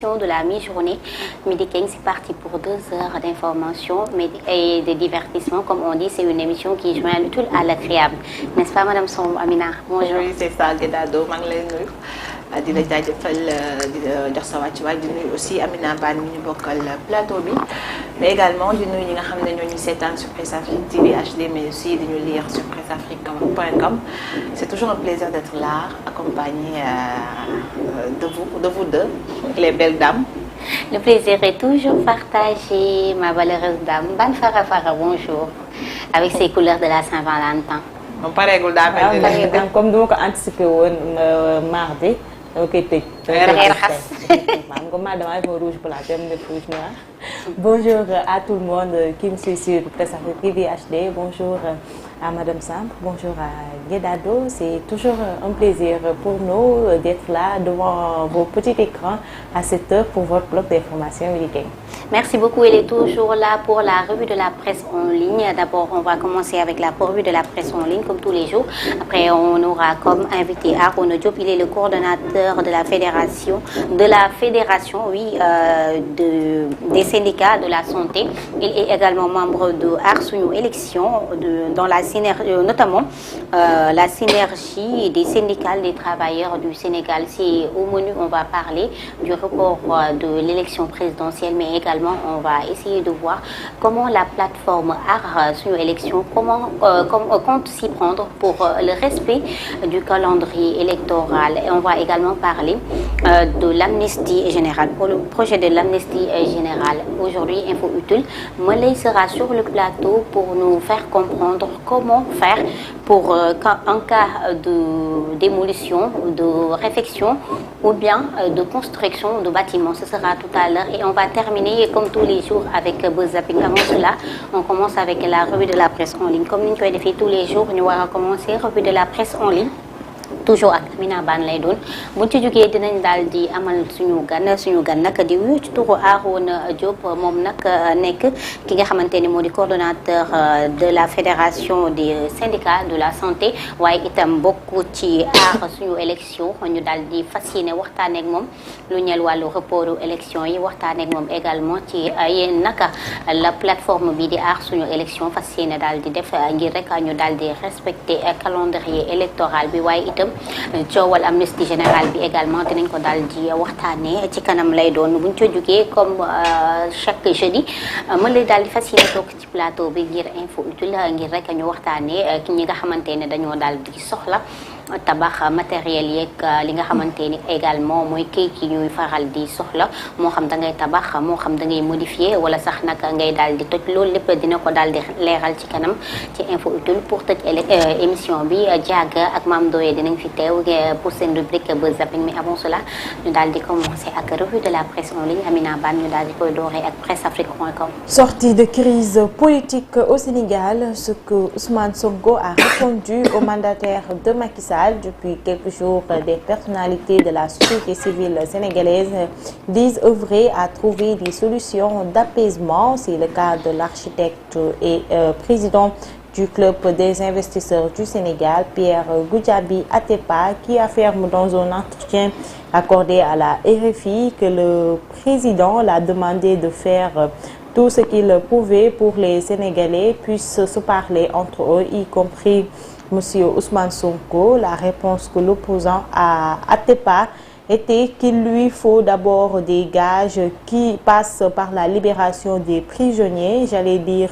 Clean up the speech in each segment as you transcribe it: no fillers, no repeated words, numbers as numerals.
De la mi-journée, Midi King, c'est parti pour 2 heures d'information et de divertissement. Comme on dit, c'est une émission qui joint le tout à l'agréable. N'est-ce pas, Madame Somb Amina? Bonjour. Oui, c'est ça, Guédado, maa ngi lay nuyu di la jaajëfal di jox sa wàccuwaay di nuyu aussi Amina Bane mi ñu bokkal plateau bi mais également di nuyu ñi nga xam ne ñoo ñu seetaan sur Presse Afrique TV HD mais aussi di ñu lire sur presseafrique.com. C'est toujours un plaisir d'être là, accompagné de vous deux, les belles dames. Le plaisir est toujours partagé, ma valeureuse dame. Ban Fara Fara, bonjour. Avec ses couleurs de la Saint-Valentin. moom pareegul daa mel ni comme dama ko anticipé woon mardi dama koy tëj. da ngay raxas effectivement comme damaa defoon rouge plat dem def rouge noir. Bonjour à tout le monde qui me suit sur Presse Afrique TV HD. Bonjour à Madame Samb, bonjour à Guédado. C'est toujours un plaisir pour nous d'être là devant vos petits écrans à cette heure pour votre bloc d'information Midi. Merci beaucoup. Elle est toujours là pour la revue de la presse en ligne. D'abord, on va commencer avec la revue de la presse en ligne, comme tous les jours. Après, on aura comme invité Arona Diop. Il est le coordonnateur de la fédération, des syndicats de la santé. Il est également membre de Aar Sunu Élection, dans la synergie, notamment la synergie des syndicats des travailleurs du Sénégal. C'est au menu, on va parler du report de l'élection présidentielle, mais également on va essayer de voir comment la plateforme Aar Sunu Élection compte s'y prendre pour le respect du calendrier électoral. Et on va également parler de l'amnistie générale, pour le projet de l'amnistie générale. Aujourd'hui, Info Utile, Moulay sera sur le plateau pour nous faire comprendre comment faire pour en cas de démolition, de réfection ou bien de construction de bâtiments. Ce sera tout à l'heure et on va terminer comme tous les jours avec Buzz Zapping. Avant cela, on commence avec la revue de la presse en ligne. Comme nous l'avons fait tous les jours, nous allons commencer la revue de la presse en ligne. Toujours ak Amina Bane lay doon buñ ci jógee dinañ daal di amal suñu gan nag di wuyu ci turu Arona Diop moom nag nekk ki nga xamante ni moo di coordonnateur de la fédération des syndicats de la santé waaye itam bokk ci Aar Sunu Élection ñu daal di fas yéene waxtaan ak moom lu ñeel wàllu reportu élection yi waxtaan ak moom également ci yéen naka la plateforme bi di Aar Sunu Élection fas yéene daal di def ngir rek ñu daal di respecter calendrier électoral bi waaye itam coowal amnistie générale bi également dinañ ko daal di waxtaanee ci kanam lay doon buñ ca jógee comme chaque jeudi mën lay daal di fas yéene toog ci plateau bi ngir Info Utile ngir rek ñu waxtaanee ki ñi nga xamante ne dañoo daal di soxla tabax matériel yeeg li nga xamante ni également mooy kayit yi ñuy faral di soxla moo xam da ngay tabax moo xam da ngay modifier wala sax nag ngay daal di toj loolu lépp dina ko daal di leeral ci kanam ci Info Utile pour tëj émission bi Diaga ak Mame Ndoye dinañ fi teew pour seen rubrique Buzz Zapping mais avant cela ñu daal di commencer ak revue de la presse en ligne Amina Bane ñu daal di koy dooree ak presseafrique.com. Sortie de crise politique au Sénégal, ce que Ousmane Sonko a répondu au mandataire de Macky Sall. Depuis quelques jours, des personnalités de la société civile sénégalaise disent œuvrer à trouver des solutions d'apaisement. C'est le cas de l'architecte et président du club des investisseurs du Sénégal, Pierre Goudiaby Atepa, qui affirme dans un entretien accordé à la RFI que le président l'a demandé de faire tout ce qu'il pouvait pour les Sénégalais puissent se parler entre eux, y compris Monsieur Ousmane Sonko. La réponse que l'opposant à Atepa était qu'il lui faut d'abord des gages qui passent par la libération des prisonniers, j'allais dire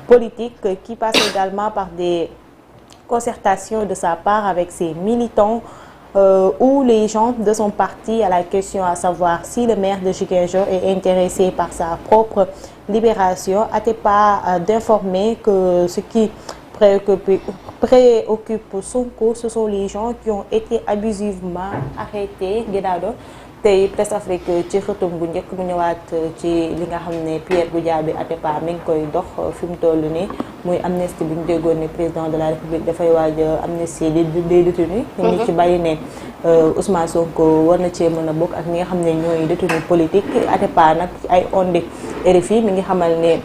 politiques, qui passent également par des concertations de sa part avec ses militants ou les gens de son parti à la question à savoir si le maire de Ziguinchor est intéressé par sa propre libération. Atepa d'informer que ce qui préoccupe Sonko, ce sont les gens qui ont été abusivement arrêtés. Guédado tey Presse Afrique ci xëtum bu njëkk mu ñëwaat ci li nga xam ne Pierre Goudiaby Atepa mi ngi koy dox fi mu toll nii muy amnistie bi ñu déggoon ne président de la République dafay waaj amnistie des détenus. ñu ci bàyyi ne Ousmane Sonko war na cee mën a bokk ak ñi nga xam ne ñooy détenus politique. Atepa nag ci ay ondes RFI mi ngi xamal ne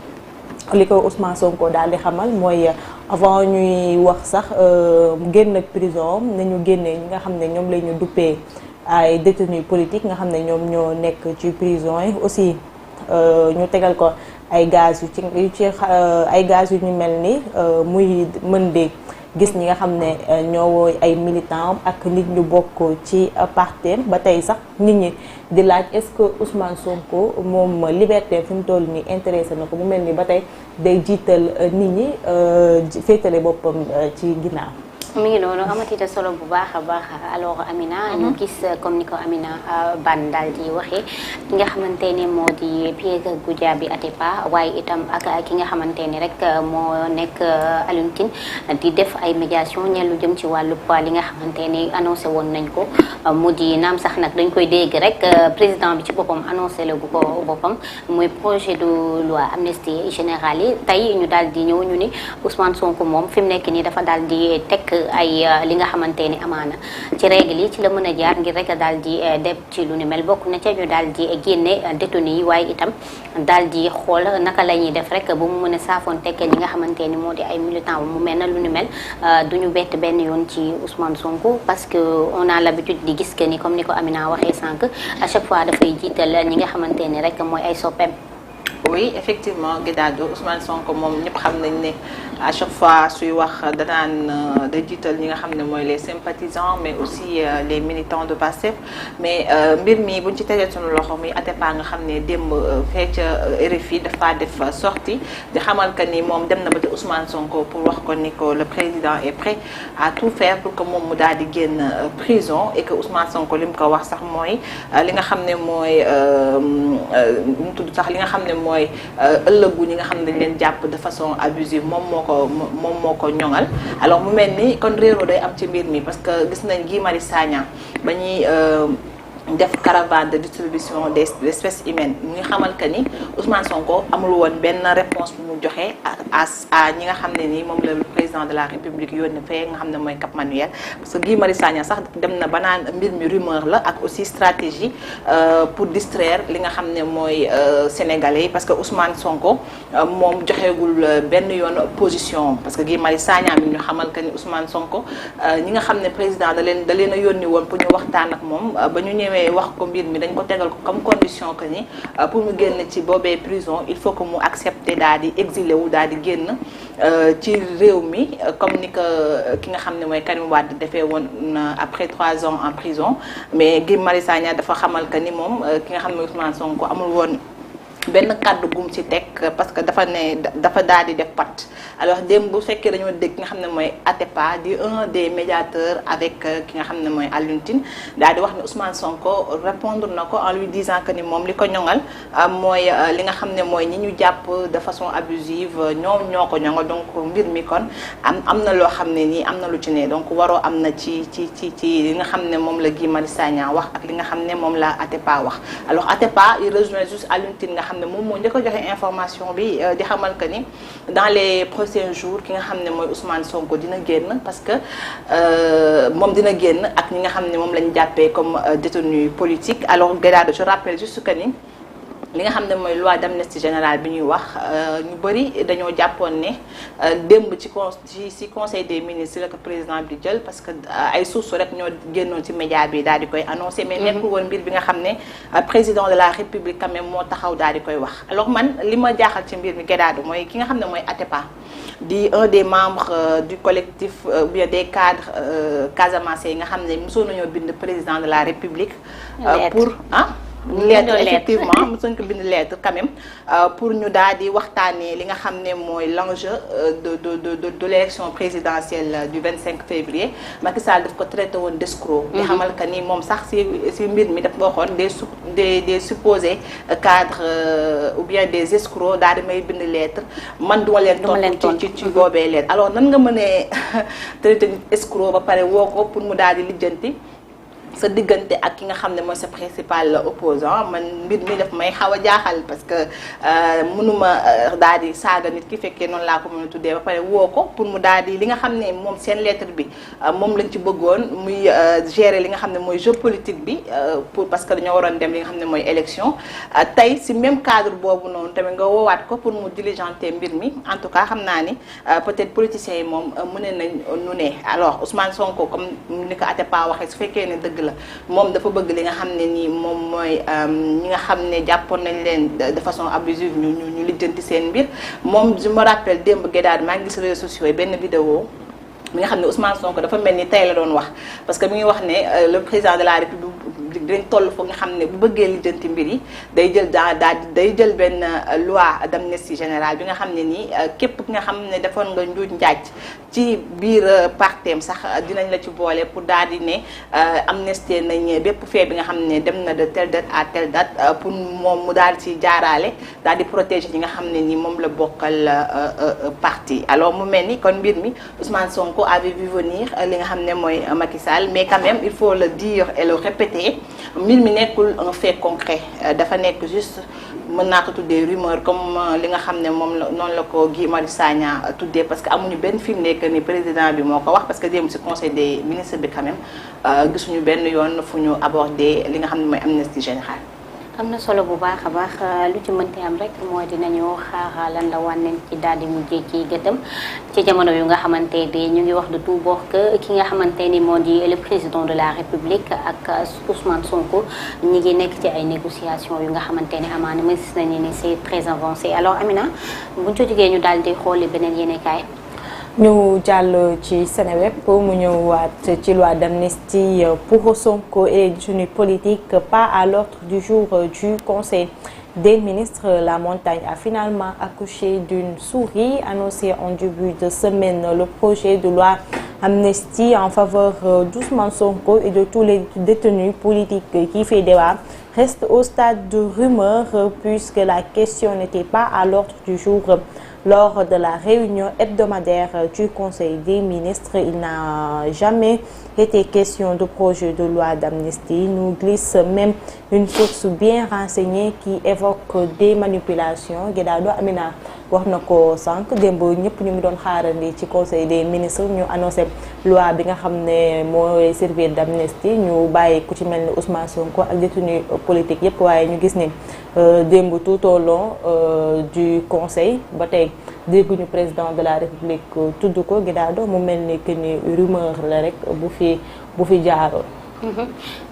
li ko Ousmane Sonko daal di xamal mooy avant ñuy wax sax génn ak prison nañu génne ñi nga xam ne ñoom la ñu duppee ay détenus politiques nga xam ne ñoom ñoo nekk ci prison yi aussi ñu tegal ko ay gaz yu ay gaz yu ñu mel ni muy mën de gis ñi nga xam ne ñoo ay militants ak nit ñu bokk ci parti ba tey sax nit ñi di laaj est-ce que Ousmane Sonko moom liberté fi mu toll nii intéressé na ko mu mel ni ba tey day jiital nit ñi féetale boppam ci ginnaaw. mi ngi noonu amatita solo bu baax a baax alors Amina ñu gis comme ni ko Amina Ban daal di waxee ki nga xamante ne moo di Pierre Goudiaby Atepa waaye itam ak ki nga xamante ni rek moo nekk Alioune Tine di def ay médiation ñeel lu jëm ci wàllu li nga xamante ni annoncé woon nañ ko mu di naam sax nag dañ koy dégg rek président bi ci boppam annoncé la gu ko boppam muy projet de loi amnistie générale yi tey ñu daal di ñëw ñu ni Ousmane Sonko moom fi mu nekk nii dafa daal di teg ay li nga xamante ni amaana ci règle yi ci la mën a jaar ngir rek daal di def ci lu ni mel bokk na ca ñu daal di génne détenu yi waaye itam daal di xool naka la ñuy def rek ba mu mën a saafoon tekk li nga xamante ni moo di ay militant mu mel na lu ni mel duñu bett benn yoon ci Ousmane Sonko parce que on a l'habitude di gis que ni comme ni ko Amina waxee sànq à chaque fois dafay jiital ñi nga xamante ni rek mooy ay soppeem. Oui effectivement Guédado Ousmane Sonko moom ñëpp xam nañ ne à chaque fois suy wax danaan day jiital ñi nga xam ne mooy les sympathisants mais aussi les militants de Pastef mais mbir mi buñ ci tegee sunu loxo mi Atepa nga xam ne démb fee ca RFI dafa def sortie di xamal que ni moom dem na ba ci Ousmane Sonko pour wax ko ni ko le président est prêt à tout faire pour que moom mu daal di génn prison et que Ousmane Sonko li mu ko wax sax mooy li nga xam ne mooy mu tudd sax li nga xam ne mooy ëllëgu ñi nga xam ne dañ leen jàpp de façon abusive moom moo ko ñoŋal alors mu mel ni kon réeroo day am ci mbir mi parce que gis nañ Guy Marius Sagna ba ñuy def caravane de distribution des espèces humaines ñu ngi xamal que ni Ousmane Sonko amul woon benn réponse bu mu joxe à ñi nga xam ne nii moom la président de la République yónni fee nga xam ne mooy Cap Manuel parce que Guy Marius Sagna sax dem na ba naan mbir mi rumeur la ak aussi stratégie pour distraire li nga xam ne mooy sénégalais yi parce que Ousmane Sonko moom joxeegul benn yoon position parce que Guy Marius Sagna mi ñu xamal que ni Ousmane Sonko ñi nga xam ne président da leen a yónni woon pour ñu waxtaan ak moom ba ñu ñëwee wax ko mbir mi dañ ko tegal ko comme condition que ni pour mu génn ci boobee prison il faut que mu accepter daal di exilé wu daal di génn ci réew mi comme ni que ki nga xam ne mooy Karim Wade defee woon après 3 ans en prison mais Guy Marius Sagna dafa xamal que ni moom ki nga xam ne mooy Ousmane Sonko amul woon benn kàddu gum ci teg parce que dafa daal di def pat alors démb bu fekkee dañoo dégg ki nga xam ne mooy Atepa di un des médiateurs avec ki nga xam ne mooy Alioune Tine daal di wax ne Ousmane Sonko répondre na ko en lui disant que ni moom li ko ñoŋal mooy li nga xam ne mooy ñi ñu jàpp de façon abusive ñoo ko ñoŋal donc mbir mi kon am na loo xam ne nii am na lu ci ne donc waroo am na ci li nga xam ne moom la Guy Marius Sagna wax ak li nga xam ne moom la Atepa wax alors Atepa il rejoint juste Alioune Tine nga xam ne moom moo njëkk a joxe information bi di xamal que ni dans les prochains jours ki nga xam ne mooy Ousmane Sonko dina génn parce que moom dina génn ak ñi nga xam ne moom lañ jàppee comme détenu politique alors Guédado je rappelle juste que ni li nga xam ne mooy loi d'amnistie générale bi ñuy wax ñu bëri dañoo jàppoon ne démb ci conseil des ministres la ko président bi jël parce que ay sources rek ñoo génnoon ci média bi daal di koy annoncé mais nekkul woon mbir bi nga xam ne président de la république quand même moo taxaw daal di koy wax alors man li ma jaaxal ci mbir mi Guédado mooy ki nga xam ne mooy Atepa di un des membres du collectif bien des cadres Casamance yi nga xam ne mosoon nañoo bind président de la république pour lettre effectivement mosoon ko bind lettre quand même pour ñu daal di waxtaanee li nga xam ne mooy l'enjeu de l'élection présidentielle du 25 février Macky Sall daf ko traité woon d'escroc di xamal que ni moom sax si mbir mi daf nga waxoon des supposés cadres ou bien des escrocs daal di may bind lettre man duma leen tontu ci boobee lettre alors nan nga mënee traité nit escroc ba pare woo ko pour mu daal di lijjanti sa diggante ak ki nga xam ne mooy sa principal opposant man mbir mi daf may xaw a jaaxal parce que mënuma daal di saaga nit ki fekkee noonu laa ko mën a tuddee ba pare woo ko pour mu daal di li nga xam ne moom seen lettre bi moom lañ ci bëggoon muy gérer li nga xam ne mooy jeu politique bi pour parce que dañoo waroon dem li nga xam ne mooy élection tey si même cadre boobu noonu tamit nga woowaat ko pour mu diligenter mbir mi en tout cas xam naa ni peut-être politiciens yi moom mën nañ nu ne alors Ousmane Sonko comme ni ko Atepa waxee su fekkee ne dëgg la moom dafa bëgg li nga xam ne nii moom mooy ñi nga xam ne jàppoon nañ leen de façon abusive ñu lijjanti seen mbir moom je me rappelle démb Guédar maa ngi gis réseaux sociaux yi benn vidéo mi nga xam ne Ousmane Sonko dafa mel ni tey la doon wax parce que mi ngi wax ne le président de la République dinañ toll foog nga xam ne bu bëggee lijjanti mbir yi day jël benn loi d'amnistie générale bi nga xam ne nii képp ki nga xam ne defoon nga njuuj njaaj ci biir parteem sax dinañ la ci boole pour daal di ne amnistie nañ bépp fait bi nga xam ne dem na de telle date à telle date pour moom mu daal ci jaaraale daal di protéger ñi nga xam ne nii moom la bokkal parti. Alors mu mel ni kon mbir mi Ousmane Sonko avait vu venir li nga xam ne mooy Macky Sall mais quand même il faut le dire et le répéter mbir mi nekkul un fait concret dafa nekk juste mën naa ko tuddee rumeur comme li nga xam ne moom la noonu la ko Guy Marius Sagna tuddee parce que amuñu benn fi mu nekk ni président bi moo ko wax parce que démb ci conseil des ministres bi quand même gisuñu benn yoon fu ñu aborder li nga xam ne mooy amnistie générale. am na solo bu baax a baax lu ci mënti am rek mooy dinañu xaar lan la wànneen ci daal di mujjee ci gëtëm ci jamono yu nga xamante ni ñu ngi wax de tout bord que ki nga xamante ni moo di le président de la République ak Ousmane Sonko ñi ngi nekk ci ay négociations yu nga xamante ni amaana ma gis nañu ni c'est très avancé. Alors Amina buñ ko jógee ñu daal di xooli beneen yéenekaay ñu jàll ci Seneweb mu ñëwaat ci loi d'amnistie pour Sonko et détenus politiques pas à l'ordre du jour du Conseil des ministres. La montagne a finalement accouché d'une souris. Annoncé en début de semaine, le projet de loi amnistie en faveur d'Ousmane Sonko et de tous les détenus politiques qui fait débat reste au stade de rumeur puisque la question n'était pas à l'ordre du jour. Lors de la réunion hebdomadaire du Conseil des ministres, il n'a jamais été question de projet de loi d'amnistie. Nous glisse même une source bien renseignée qui évoque des manipulations. Guédado Amina wax na ko sànq démb ñëpp ñu ngi doon xaarandi ci Conseil des ministres ñu annoncé loi bi nga xam ne mooy servir d'amnistie ñu bàyyi ku ci mel ni Ousmane Sonko ak détenus politiques yëpp waaye ñu gis ni démb tout au long du Conseil ba tey dégguñu président de la République tudd ko Guédado mu mel ni que ni rumeur la rek bu fi jaaroon.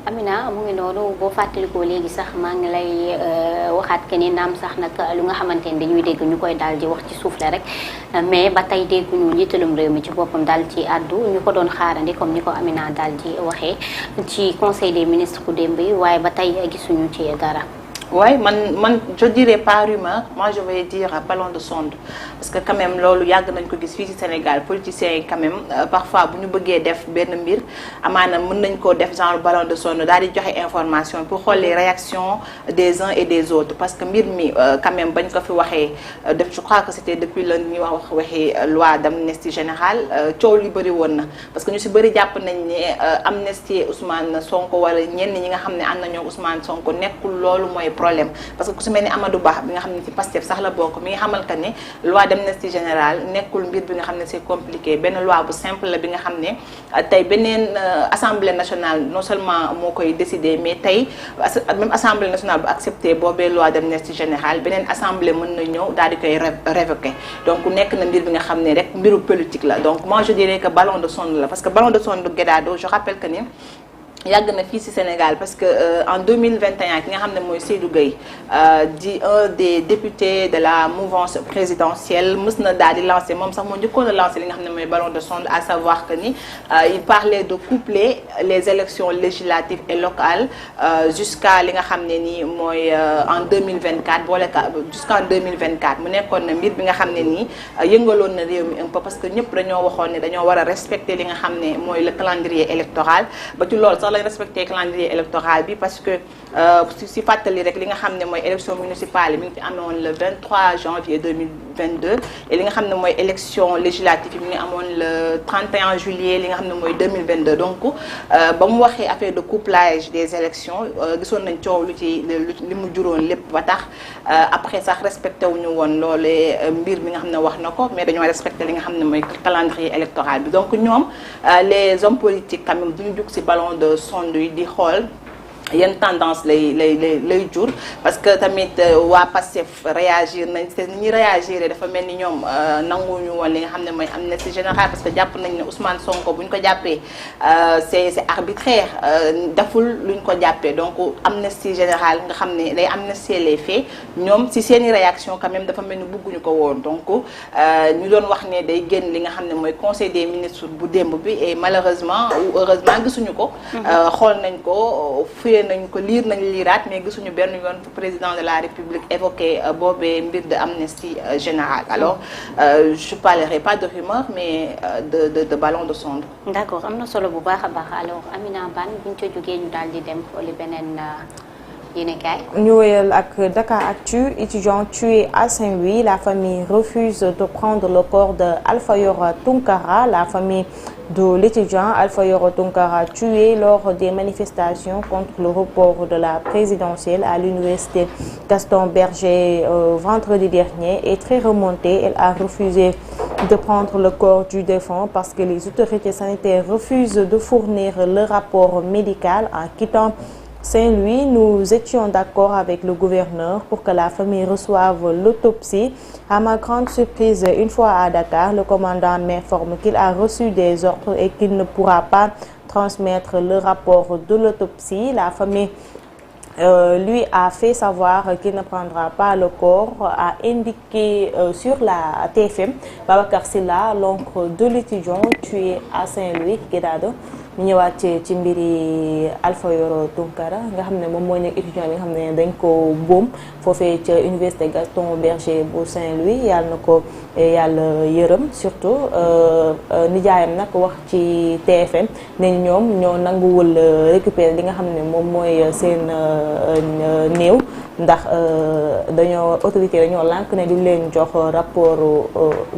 Amina mu ngi noonu boo fàttalikoo léegi sax maa ngi lay waxaat que ni naam sax nag lu nga xamante ni dañuy dégg ñu koy daal di wax ci suuf la rek mais ba tey dégguñu njiitalum réew mi ci boppam daal ci àddu ñu ko doon xaarandi comme ni ko Amina daal di waxee ci conseil des ministres ku démb yi waaye ba tey gisuñu ci dara. Ouais, je dirais pas rumeur, moi je vais dire ballon de sonde parce que quand même loolu yàgg nañ ko gis fii ci Sénégal politiciens yi quand même parfois bu ñu bëggee def benn mbir amaana mën nañ koo def genre ballon de sonde daal di joxe information pour xool les réactions des uns et des autres parce que mbir mi quand même bañ ko fi waxee je crois que c'était depuis lundi ñuy waxee loi d'amnistie générale coow li bëri woon na parce que ñu ci bëri jàpp nañ ne amnistie Ousmane Sonko wala ñenn ñi nga xam ne ànd nañoo Ousmane Sonko nekkul loolu mooy problème parce que ku si mel ni Amadou Ba bi nga xam ne ci Pastef sax la bokk mi nga xamal que ne loi d'amnistie générale nekkul mbir bi nga xam ne c'est compliqué benn loi bu simple la bi nga xam ne tey beneen assemblée nationale non seulement moo koy décider mais tey même assemblée nationale bu accepté boobee loi d'amnistie générale beneen assemblée mën na ñëw daal di koy révoquer donc nekk na mbir bi nga xam ne rek mbiru politique la donc moi je dirais que ballon de sonde la parce que ballon de sonde Guédado je rappelle que ni yàgg na fii ci Sénégal parce que en 2021 ki nga xam ne mooy Seydou Gueye di un des députés de la mouvance présidentielle mës na daal di lancer moom sax moo njëkkoon a lancer li nga xam ne mooy ballon de sonde à savoir que ni il parlait de coupler les élections législatives et locales jusqu'à li nga xam ne ni mooy en 2024 boole ka jusqu'en 2024 mu nekkoon na mbir bi nga xam ne nii yëngaloon na réew mi un peu parce que ñëpp dañoo waxoon ne dañoo war a respecter li nga xam ne mooy le calendrier électoral ba ci loolu sax lañ respecter calendrier électoral bi parce que si fàttali rek li nga xam ne mooy élection municipale yi mi ngi fi amoon le 23 janvier 2022 et li nga xam ne mooy élection législative yi mi ngi amoon le 31 juillet li nga xam ne mooy 2022 donc ba mu waxee affaire de couplage des élections gisoon nañ coow lu ci li mu juróon lépp ba tax après sax respecté wuñu woon loolee mbir mi nga xam ne wax na ko mais dañoo respecté li nga xam ne mooy calendrier électoral bi donc ñoom les hommes politiques quand même duñu jug ci ballon de sonde yi di xool yenn tendance lay jur parce que tamit waa Pastef réagir nañ te ni ñuy réagir dafa mel ni ñoom nanguñu woon li nga xam ne mooy amnistie générale parce que jàpp nañ ne Ousmane Sonko bu ñu ko jàppee c'est arbitraire deful luñ ko jàppee donc amnistie générale nga xam ne day amnistier les faits ñoom si seeni réaction quand même dafa mel ni bëgguñu ko woon donc ñu doon wax ne day génn li nga xam ne mooy conseil des ministres bu démb bi et malheureusement ou heureusement gisuñu ko xool nañ ko fuyee nañ ko liiraat mais gisuñu benn yoon président de la République évoqué boobee mbir de amnistie générale alors je parlerai pas de rumeur mais de ballon de sonde. D'accord am na solo bu baax a baax alors Amina Bane bu ñu ca jógee ñu daal di dem xooli beneen yéenekaay. ñu wéyal ak Dakaractu étudiant tué à Saint-Louis la famille refuse de prendre le corps de Alpha Yoro Tunkara. La famille de l'étudiant Alpha Yoro Tunkara tué lors des manifestations contre le report de la présidentielle à l'université Gaston Berger vendredi dernier est très remontée. Elle a refusé de prendre le corps du défunt parce que les autorités sanitaires refusent de fournir le rapport médical. En quittant Saint-Louis, nous étions d'accord avec le gouverneur pour que la famille reçoive l'autopsie. À ma grande surprise, une fois à Dakar, le commandant m'informe qu'il a reçu des ordres et qu'il ne pourra pas transmettre le rapport de l'autopsie. La famille lui a fait savoir qu'il ne prendra pas le corps, a indiqué sur la TFM. Babacar Sylla, l'oncle de l'étudiant tué à Saint-Louis, Guédado. ñu ñëwaat ci mbiri Alpha Yoro Tunkara nga xam ne moom mooy nekk étudiant bi nga xam ne dañ ko boom foofee ca université Gaston Berger bu Saint-Louis yàlla na ko yàlla yërëm surtout nijaayam nag wax ci TFM ne ñoom ñoo nanguwul récupérer li nga xam ne moom mooy seen néew ndax dañoo autorité dañoo lànk ne di leen jox rapport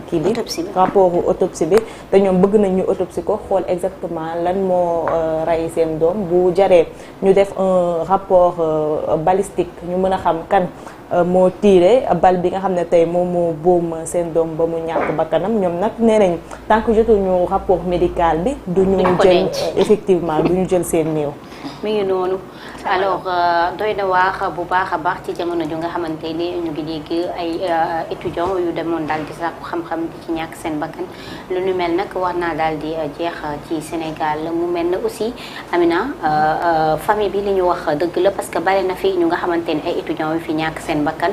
kii bi rapport autopsie bi te ñoom bëgg nañ ñu autopsie ko xool exactement lan moo rey seen doom bu jaree ñu def un rapport balistique ñu mën a xam kan moo tiire bal bi nga xam ne tey moom moo boom seen doom ba mu ñàkk bakkanam ñoom nag nee nañ tant que jotuñu rapport médical bi duñu jël effectivement duñu jël seen néew. mi ngi noonu alors doy na waax bu baax a baax ci jamono ju nga xamante ni ñu ngi dégg ay étudiants yu demoon daal di sàkku xam-xam di ci ñàkk seen bakkan lu ñu mel nag war naa daal di jeex ci Sénégal mu mel na aussi Amina famille bi li ñu wax dëgg la parce que bari na fi ñu nga xamante ni ay étudiants yu fi ñàkk seen bakkan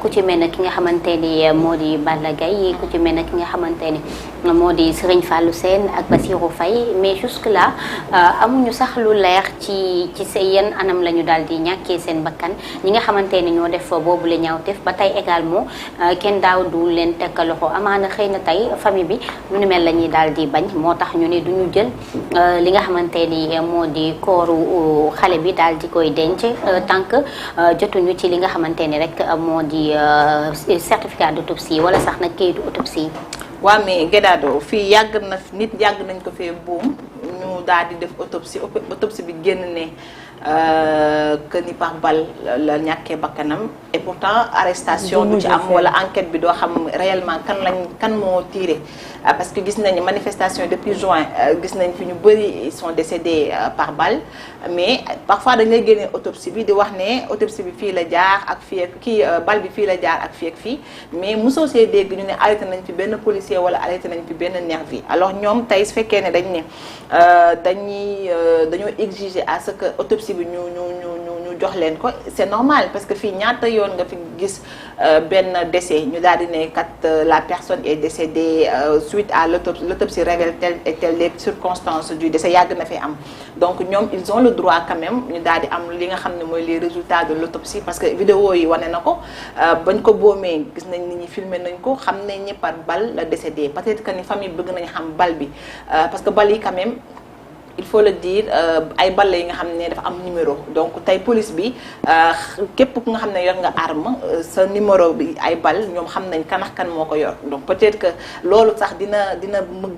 ku ci mel ne ki nga xamante ni moo di Balla Gaye ku ci mel ne ki nga xamante ni moo di Serigne Fallou Sène ak Bassirou Faye mais jusque là amuñu sax lu leer ci yenn anam la ñu daal di ñàkkee seen bakkan ñi nga xamante ni ñoo def boobu la ñaawteef ba tey également kenn daaw du leen teg loxo amaana xëy na tey famille bi lu ni mel la ñuy daal di bañ moo tax ñu ne duñu jël li nga xamante ni moo di kooru xale bi daal di koy denc tant que jotuñu ci li nga xamante ni rek moo di certificat d'autopsie wala sax nag kayitu autopsie. waaw mais Guédado fii yàgg na nit yàgg nañ ko fee buum ñu daal di def autopsie bi génn ne que ni par balle la ñàkkee bakkanam et pourtant arrestation du ci am wala enquête bi doo xam réellement kan moo tiré parce que gis nañu manifestation depuis juin gis nañ fi ñu bëri ils sont décédés par balle mais parfois dañ lay génnee autopsie bi di wax ne autopsie bi fii la jaar ak fii ak kii balle bi fii la jaar ak fii ak fii mais mosoo see dégg ñu ne arrêté nañ fi benn policier wala arrêté nañ fi benn nervi alors ñoom tey su fekkee ne dañ ne dañoo exiger à ce que autopsie bi ñu jox leen ko c'est normal parce que fii ñaata yoon nga fi gis benn décès ñu daal di ne kat la personne est décédée suite à l'autopsie révèle telle et telle les circonstances du décès yàgg na fi am donc ñoom ils ont le droit quand même ñu daal di am li nga xam ne mooy les résultats de l'autopsie parce que vidéo yi wane na ko bañ ko boomee gis nañ nit ñi filmé nañ ko xam nañ ni par balle la décédé peut-être que ni famille bëgg nañ xam balle bi parce que balle yi quand même il faut le dire ay balle yi nga xam ne dafa am numéro donc tey police bi képp ku nga xam ne yor nga arme sa numéro bi ay balle ñoom xam nañ kan ak kan moo ko yor donc peut-être que loolu sax dina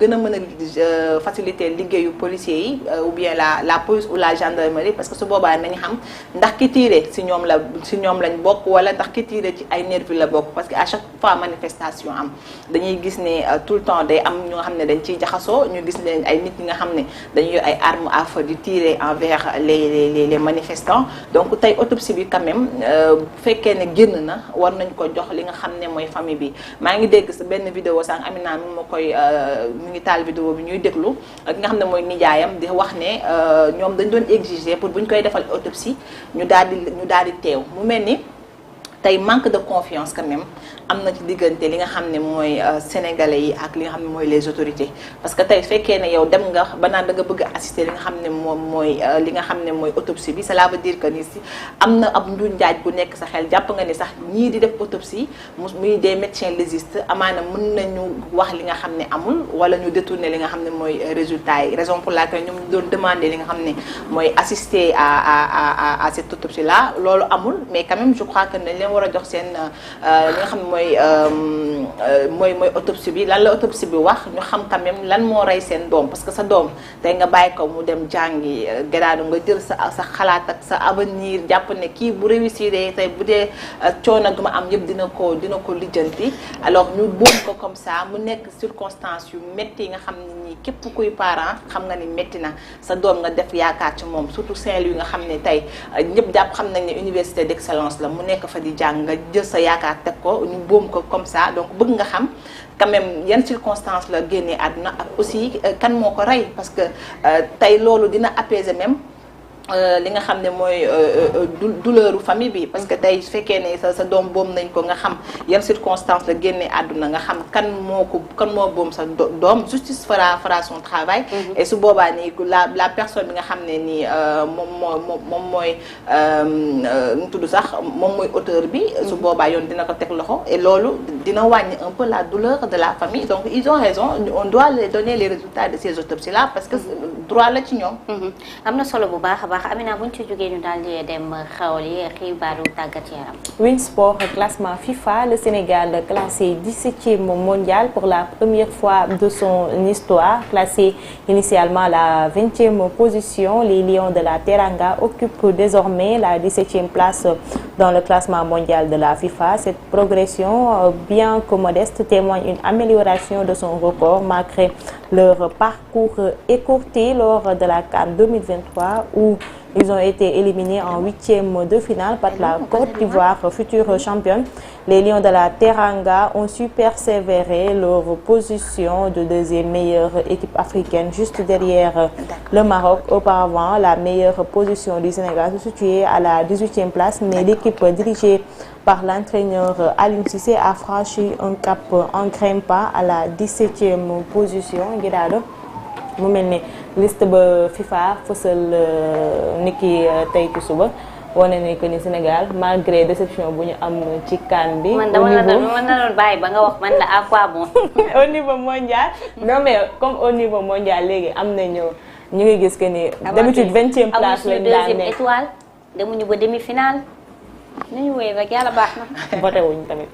gën a mën a faciliter liggéeyu policiers yi ou bien la police ou la gendarmerie parce que su boobaa nañu xam ndax ki tiire si ñoom lañ bokk wala ndax ki tiire ci ay nervi la bokk parce que à chaque fois manifestation am dañuy gis ne tout le temps day am ñu nga xam ne dañ ciy jaxasoo ñu gis leen ay nit ñi nga xam ne dañuy ay armes à feu di tirer envers les manifestants donc tey autopsie bi quand même bu fekkee ne génn na war nañ ko jox li nga xam ne mooy famille bi maa ngi dégg sa benn vidéo sànq Amina mi ma koy mi ngi taal vidéo bi ñuy déglu ak nga xam ne mooy nijaayam di wax ne ñoom dañ doon exiger pour bu ñu koy defal autopsie ñu daal di teew mu mel ni tey manque de confiance quand même am na ci diggante li nga xam ne mooy sénégalais yi ak li nga xam ne mooy les autorités parce que tey fekkee ne yow dem nga ba naan da nga bëgg a assister li nga xam ne moom mooy li nga xam ne mooy autopsie bi cela veut dire que ni si am na ab ndu njaaj bu nekk sa xel jàpp nga ni sax ñii di def autopsie muy des médecins légistes amaana mën nañu wax li nga xam ne amul wala ñu détourner li nga xam ne mooy résultat yi raison pour laquelle ñoom doon demander li nga xam ne mooy assister à cette autopsie là loolu amul mais quand même je crois que dañ leen war a jox seen li nga xam ne mooy autopsie bi lan la autopsie bi wax ñu xam quand même lan moo rey seen doom parce que sa doom tey nga bàyyi ko mu dem jàngi gëdaadu nga jël sa xalaat ak sa avenir jàpp ne kii bu réussir tey bu dee coono gu ma am yëpp dina ko lijjanti alors ñu boom ko comme ça mu nekk circonstance yu métti yi nga xam ne nii képp kuy parent xam nga ni métti na sa doom nga def yaakaar ci moom surtout Saint-Louis nga xam ne tey ñëpp jàpp xam nañ ne université d'excellence la mu nekk fa di jàng nga jël sa yaakaar teg ko ñu boom ko comme ça donc bëgg nga xam quand même yan circonstances la génnee àdduna ak aussi kan moo ko rey parce que tey loolu dina apaiser même li nga xam ne mooy douleuru famille bi parce que tey su fekkee ne sa doom boom nañ ko nga xam yan circonstances la génnee àdduna nga xam kan moo boom sa doom justice fera son travail et su boobaa nii la personne bi nga xam ne nii moom mooy nu tudd sax moom mooy auteur bi su boobaa yoon dina ko teg loxo et loolu dina wàññi un peu la douleur de la famille donc ils ont raison on doit les donner les résultats de ces autopsies là parce que droit la ci ñoom am na solo bu baax Amina buñ ci jógee ñu daal di dem xawli xibaaru tàggat yaram. Winsport classement FIFA, le Sénégal classé 17e mondial pour la première fois de son histoire, classé initialement à la 20e position. Les Lions de la Teranga occupent désormais la 17e place dans le classement mondial de la FIFA. Cette progression, bien que modeste, témoigne une amélioration de son record malgré leur parcours écourté lors de la CAN 2023 où ils ont été éliminés en 8e de finale par la Côte d'Ivoire, future championne. Les Lions de la Teranga ont su persévérer leur position de deuxième meilleure équipe africaine, juste derrière le Maroc. Auparavant, la meilleure position du Sénégal se situait à la 18e place, mais l'équipe dirigée par l'entraîneur Aliou Cissé a franchi un cap en grimpant à la 17e position. mu mel ni liste ba FIFA fësal niki tey ci suba wane ne que ni Sénégal malgré déception bu ñu am ci CAN bi. man dama la doon bàyyi ba nga wax man la à quoi bon. au niveau mondial. non mais comme au niveau mondial léegi am nañu ñu ngi gis que ni. d'habitude 20e place lañ daan nekk étoile demuñu ba demi-finale nañu wéy rek yàlla baax na. voté wuñ tamit.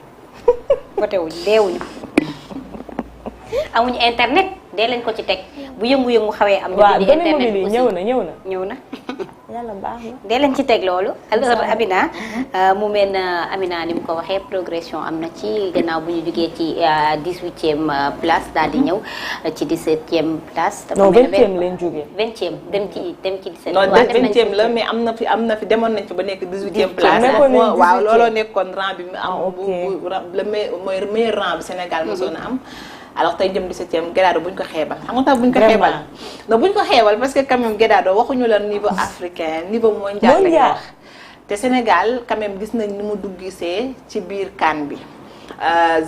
voté wuñ deewuñu amuñu internet dee leen ko ci teg bu yëngu-yëngu xawee am. waaw ñu internet bi aussi ñëw na. yàlla baax na. dee leen ci teg loolu. alors Amina mu mel na Amina ni mu ko waxee progression am na ci gannaaw bu ñu jugee ci 18e place daal di ñëw ci 17e place. non 20e lañ jógee. 20e dem ci 17. non 20e la mais am na fi demoon nañ fi ba nekk 18e place. waaw looloo nekkoon rang bi mu am. bu le meilleur rang bi Sénégal mosoon a am. alors tey jëm 17e Guédado buñ ko xeebal xam nga tax buñ ko xeebal non buñ ko xeebal parce que quand même Guédado waxuñu la niveau africain niveau mondial lañ wax te Sénégal quand même gis nañ ni mu duggisee ci biir CAN bi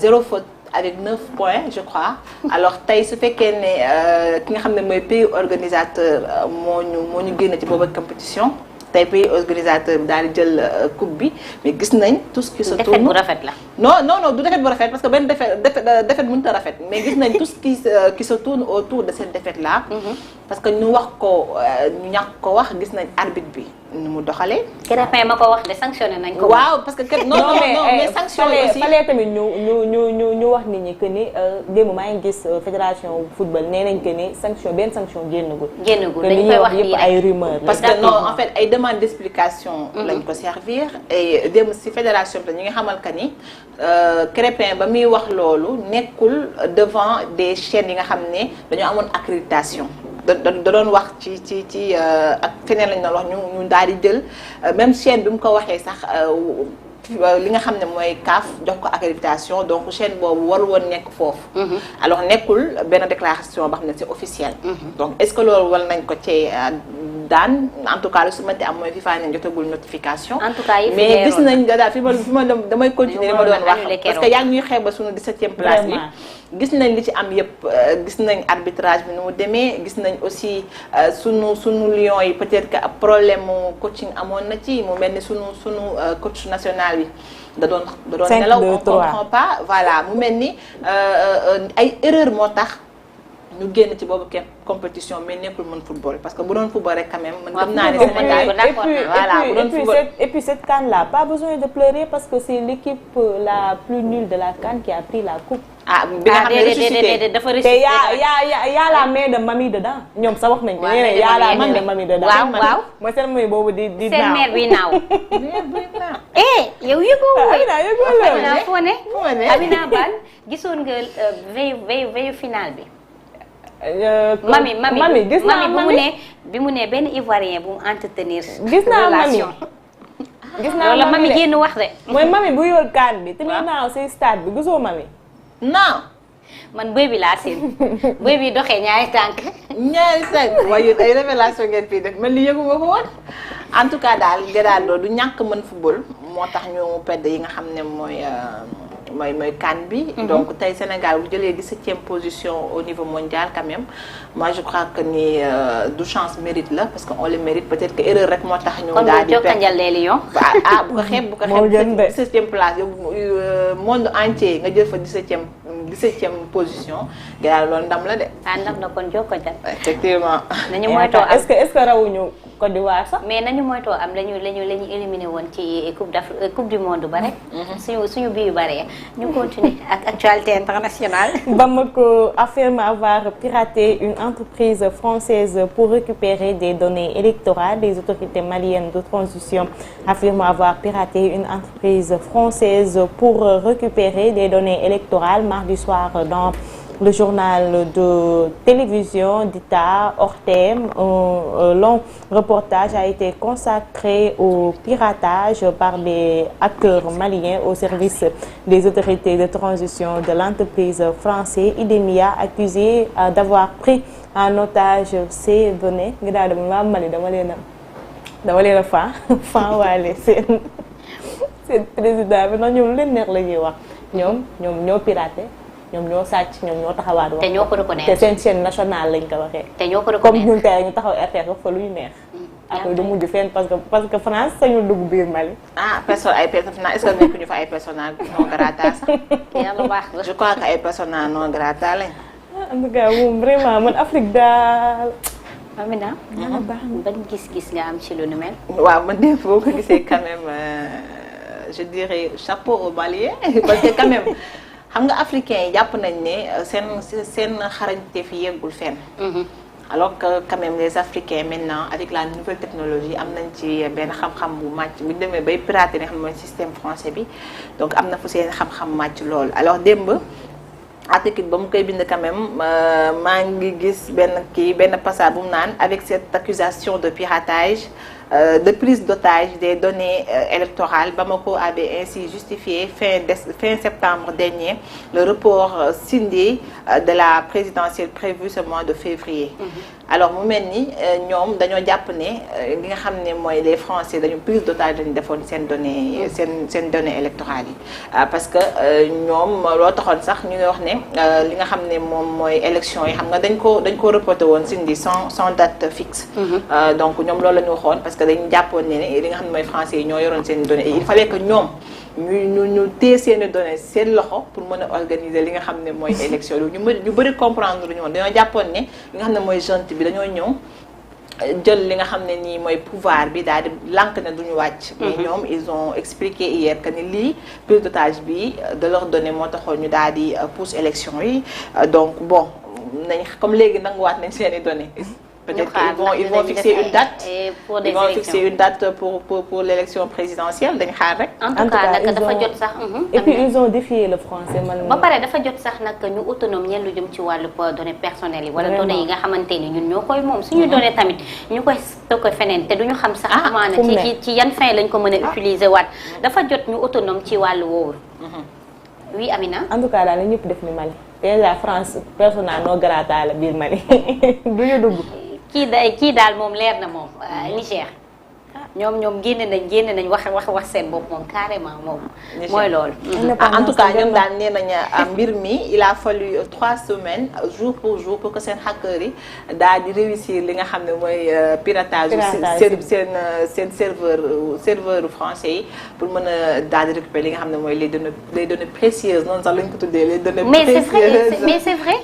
0 faute avec 9 points je crois alors tey su fekkee ne ki nga xam ne mooy pays organisateur moo ñu génn ci boobu compétition tey pays organisateur bi daal di jël coupe bi mais gis nañ tout ce qui se tourne. défaite bu rafet la. non du défaite bu rafet parce que benn défaite mënut a rafet mais gis nañ tout ce qui se tourne autour de cette défaite là. parce que ñu wax ko ñu ñàkk ko wax gis nañ arbitre bi nu mu doxalee. Krépin ma ko wax de sanctionné nañ ko. waaw parce que non mais sanction yi aussi fallait tamit ñu wax nit ñi que ni démb maa ngi gis fédération football nee nañ que ni benn sanction génnagul. dañ koy wax yëpp ay rumeur parce que non en fait ay demande d'explication lañ ko servir et démb si fédération bi ñu ngi xamal que ni Krépin ba muy wax loolu nekkul devant des chaînes yi nga xam ne dañoo amoon accréditation. da doon wax ci ak feneen lañ doon wax ñu daal di jël même chaîne bi mu ko waxee sax li nga xam ne mooy CAF jox ko accréditation donc chaîne boobu waru woon nekk foofu. alors nekkul benn déclaration boo xam ne c'est officiel. donc est-ce que loolu war nañ ko ci daan en tout cas lu su ma am mooy FIFA ne jotagul notification. en tout cas yi mais gis nañ daal fi ma damay continuer li ma doon wax parce que yaa ngi ñuy xeeb ba suñu 17e place bi. gis nañ li ci am yëpp gis nañ arbitrage bi nu mu demee gis nañ aussi sunu Lions yi peut-être que problème mu coaching amoon na ci mu mel ni sunu coach national bi da doon nelaw on comprend pas voilà mu mel ni ay erreur moo tax ñu génn ci boobu compétition mais nekkul mën football parce que bu doon football rek quand même mën gëm naa ne Sénégal voilà bu doon football et puis cette CAN là pas besoin de pleurer parce que c'est l'équipe la plus nulle de la CAN qui a pris la coupe. bi nga xam ne ressuscité dafa ressuscité te y a la main de mamie dedans ñoom sax wax nañ ko y a la main de mamie dedans. waaw mooy seen mooy boobu di naaw seen mère bi naaw. yow yëgoo Amina yëgoo la Amina foo ne Amina Bane gisoon nga veille finale bi. mami gis naa mami bi mu ne benn Ivoirien bu mu entretenir. gis naa mami gis naa loolu mami génn wax de. mooy mami bu yor kaan bi. te muy naaw si stade bi gisoo mami. non. man bëy bi laa seen bëy bi doxee ñaari tànk. waaye yéen ay révélation ngeen fii def mel ni yëgu nga ko woon. en tout cas daal Guédaldo du ñàkk mën football moo tax ñu pedd yi nga xam ne mooy CAN bi. donc tey Sénégal bu jëlee 17e position au niveau mondial quand même moi je crois que ni du chance mérite la parce que on le mérite peut-être que erreur rek moo tax ñu daal di kon les Lions. bu ko xeeb 17e place yow monde entier nga jël fa 17e position Guédaldo loolu ndam la de. ndam na kon jokkanjal. effectivement. nañu moytoo am est-ce que rawuñu Côte d'Ivoire sax. mais nañu moytoo am lañu éliminé woon ci coupe du monde ba rek. suñu bii yu bare ñu continuer ak actualité internationale. Bamako affirme avoir piraté une entreprise française pour récupérer des données électorales. Les autorités maliennes de transition affirment avoir piraté une entreprise française pour récupérer des données électorales mardi soir dans le journal de télévision d'État Ortem. Un long reportage a été consacré au piratage par des acteurs maliens au service des autorités de transition de l'entreprise française Idemia, accusée d'avoir pris en otage ces données. Ngi daal dama Mali dama leen a fan waale seen président bi noonu ñoom leen neex la ñuy wax ñoom ñoo piraté. ñoom ñoo sàcc ñoom ñoo taxawaat wax. te ñoo ko reconnaître te seen chaîne nationale lañ ko waxee. te ñoo ko reconnaître comme ñun tey ñu taxaw RTS wax fa lu ñu neex. après du mujj fenn parce que France sañul dugg biir Mali. ay personnage est-ce que nekkuñu fa ay personnage non grata sax. yàlla baax na je crois que ay personnage non grata lañ. en tout cas moom vraiment man Afrique daal. Amina. ban gis-gis nga am ci lu nu mel. waaw man de boo ko gisee quand même je dirais chapeau aux Maliens parce que quand même. xam nga africains yi jàpp nañ ne seen xarañte fi yeggul fenn. alors que quand même les africains maintenant avec la nouvelle technologie am nañ ci benn xam-xam bu màcc bu ñu demee bay pirater nga xam mooy système français bi donc am na fu seen xam-xam màcc lool. alors démb article ba mu koy bind quand même maa ngi gis benn passage bu mu naan avec cette accusation de piratage. De prise d'otage des données électorales, Bamako avait ainsi justifié fin septembre dernier le report scindé de la présidentielle prévue ce mois de février. Alors mu mel ni ñoom dañoo jàpp ne li nga xam ne mooy les Français dañu prise d'otage dañu defoon seen données seen données électorales yi parce que ñoom loo taxoon sax ñu ngi wax ne li nga xam ne moom mooy élection yi xam nga dañ ko reporté woon scindé sans date fixe. donc ñoom loolu la ñu waxoon parce que dañu jàppoon ne li nga xam ne mooy Français yi ñoo yoroon seen données il fallait que ñoom ñu téye seeni données seen loxo pour mën a organiser li nga xam ne mooy élection yi ñu bëri comprendre lu ñu woon dañoo jàppoon ne li nga xam ne mooy junte bi dañoo ñëw jël li nga xam ne nii mooy pouvoir bi daal di lànk ne duñu wàcc. mais ñoom ils ont expliqué hier que ni lii prise d'otage bi de leurs données moo taxoon ñu daal di pousse élection yi donc bon nañ comme léegi nanguwaat nañ seeni données peut-être ils vont fixer une date. pour des ils vont élections. fixer une date pour l'élection présidentielle dañ xaar rek. en tout cas nag dafa jot sax. et puis ils ont défié le français man. ba pare dafa jot sax nag ñu autonome ñen lu jëm ci wàllu données personnelles yi. wala données yi nga xamante ni ñun ñoo koy moom suñu données tamit ñu koy stocké feneen te duñu xam sax. amaana ci yan fin lañ ko mën a utiliser waat. dafa jot ñu autonome ci wàllu woowu. oui Amina. en tout cas daal la ñëpp def ni Mali déjà France persona non grata la biir Mali duñu dugg. kii daal moom leer na moom Niger. ñoom génne nañ wax seen bopp moom carrément moom. mooy loolu. en tout cas ñoom daal nee nañu mbir mi il a fallu 3 semaines jour pour jour pour que seen hackers yi daal di réussir li nga xam ne mooy piratage. seen serveur français yi pour mën a daal di récupérer li nga xam ne mooy les données précieuses noonu sax lañ ko tuddee les données précieuses. mais c'est vrai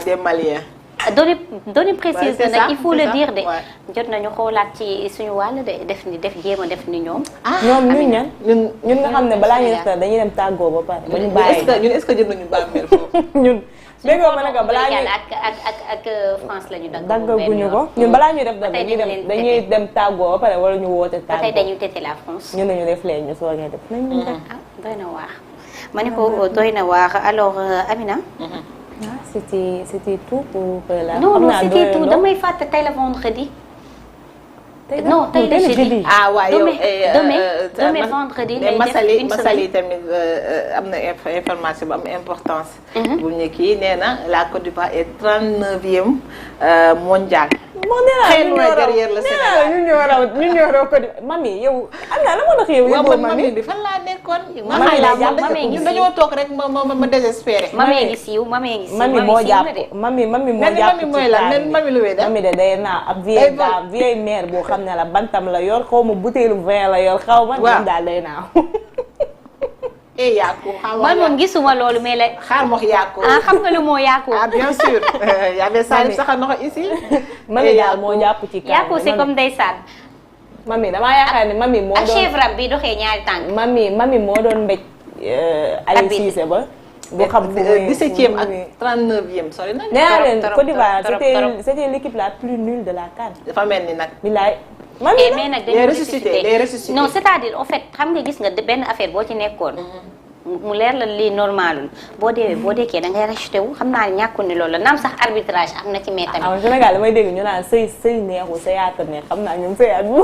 des Maliens. données précises c'est nag ça, il faut le ça, dire de ouais. jot nañu xoolaat ci suñu wàll de jéem a def ni ñoom. ñoom ñun nga xam ne balaa ñuy def dañuy dem tàggoo ba pare. ba ñu bàyyi ñun est-ce que jot nañu bàmmeel foofu. ñun dégg nga ma ne ko balaa ñuy ak France la ñu daggaguñu ko ñun balaa ñuy def dañuy dem tàggoo ba pare wala ñu woote ba tey tàggoo. dañuy tete la France. ñu ne ñu def leen ñu soogee def nañ ñu def. doy na waar ma ne ko doy na waar alors Amina. C'était tout pour la. non c'était tout damay fàtte tey la vendredi. non tey la jeudi. waaw yow demain vendredi lay def une Massaly tamit am na information bu am importance. bu ñu kii nee na la Côte d'Ivoire est 39e mondial. très loin derrière le Sénégal ñun ñoo raw Côte d'Ivoire mami yow am naa la moo tax yow. waaw mami bi fan laa nekkoon. mami dañoo toog rek ma désespéré. mamee ngi siiw mamee ngi siiw mami moo jàpp mami moo jàpp ci mooy lan mami lu muy def. mami de day naa ab vieille mère boo xam ne la bantam la yor xaw ma butéelu vin la yor xaw ma. waaw daal day naaw. yàqu man moom gisuma loolu mais la. xaar ma yàqu. xam nga lu moo yàqu. bien sûr. y avait Salif sax ndox ici. mami daal moo jàpp ci kaw. yàqu c'est comme ndeysaan. mami damaa yaakaar ne mami moo doon ak chèvre bi doxee ñaari tànk. mami moo doon mbéj. Aliou Cissé ba. bu xam fu muy 17e ak 39e sori na. nee naa leen Côte d'Ivoire c'était l'équipe la plus nulle de la CAN. dafa mel ni nag. bilaay. mais nag dañu ressuscité non c'est-à-dire en fait xam nga gis nga benn affaire boo ci nekkoon. mu leer la lii normalul boo dekkee da ngay racheté wu xam naa ne ñàkkul ni loolu la naam sax arbitrage am na ci mais tamit. Sénégal damay dégg ñu naan sëy neexu sëyaata neex xam naa ñun sëyaat bu.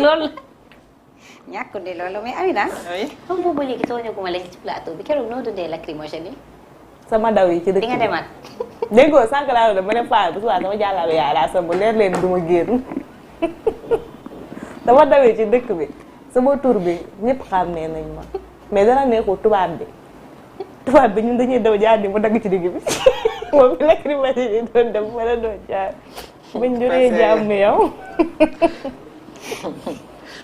loolu ñàkkul ni loolu mais Amina. oui comme boobu léegi tooñaguma la ci plateau bi keroog noo dundee lacrymogène yi. sama daw yi ci dëkk di nga demaat. déggoo sànq laa doon ma ne Paa bu subaa sama jàllale yaay laa sama leer leen du ma génn dama dawee ci dëkk bi sama tur bi ñëpp xàmmee nañ ma mais dana neexul tubaab bi ñun dañuy daw jaar ni mu dagg ci digg bi moom bi lacrymogène yi doon dem wala doon jaar buñ juree jàmm yow.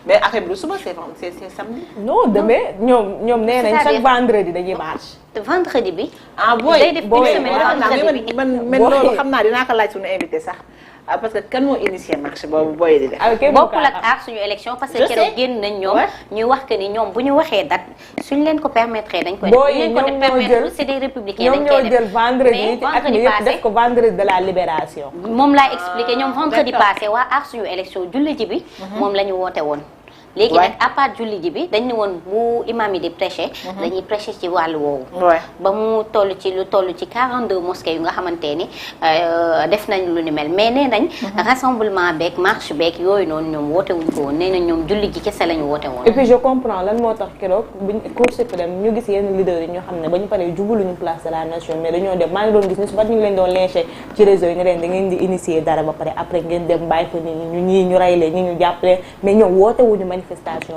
mais affaire bi du suba c'est samedi. non demain ñoom nee nañ chaque vendredi dañuy marche. vendredi bi. booy day def une semaine vendredi bi man loolu xam naa dinaa ko laaj suñu invité sax parce que kan moo initié marche boobu booy di def. bokkul ak aar suñu élection parce que keroog génn nañ ñoom. ñuy wax que ni ñoom bu ñu waxee date suñ leen ko permettre dañ koy def. booy leen ko permettre c'est des républicains dañ koy def ñoom ñoo jël vendredi yi ci at mi yëpp def ko vendredi de la libération. moom laay expliqué ñoom vendredi passé waa aar suñu élection julli ji bi. moom la ñu woote woon. léegi nag à part julli ji bi dañ ne woon bu imam yi di prêcher. dañuy prêcher ci wàllu woowu. ba mu toll ci lu toll ci 42 mosquées yu nga xamante ni def nañ lu ni mel mais nee nañ. rassemblement beeg marche beeg yooyu noonu ñoom woote wuñ ko woon nee nañ ñoom julli ji kese la ñu woote woon. et puis je comprends lan moo tax keroog buñ Cour suprême ñu gis yenn leaders yi ñoo xam ne ba ñu paree jubaluñu place de la nation mais dañoo dem maa ngi doon gis ni su bat ñu ngi leen doon lynché ci réseau yi nga leen da ngeen di initier dara ba pare après ngeen dem bàyyi fa nit ñi ñu rey leen ñi ñu jàpp leen mais ñoom woote wuñu manifestation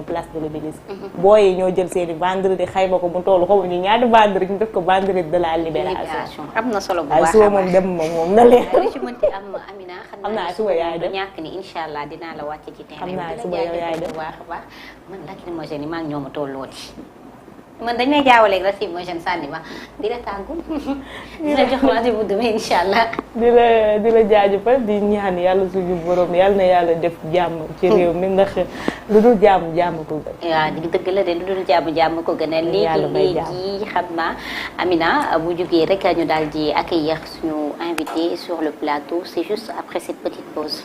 place de l'Obélisque. booy yi ñoo jël seeni vendredi xayma ko mu toll xaw ma ñu ñaari vendredi ñu def ko vendredi de la libération. am na solo bu baax suba moom dem moom na leen. li ci mënti am Amina. xam naa suba yaay dem ñàkk ni incha allah dinaa la wàcc ci terrain. xam naa suba yow yaay dem bu baax a baax man lacrymogène yi maa ngi ñoom a tollooti. man dañ may jaawaleeg lacrymogène sànni ma di la tàggu di la jox rendez-vous demain incha allah. di la jaajëfal di ñaan yàlla suñu borom yàlla na yàlla def jàmm ci réew mi ndax lu dul jàmm ko gën. waaw dëgg la de lu dul jàmm ko gën a léegi xam naa Amina bu jógee rek ñu daal di accueillir suñu invité sur le plateau c'est juste après cette petite pause.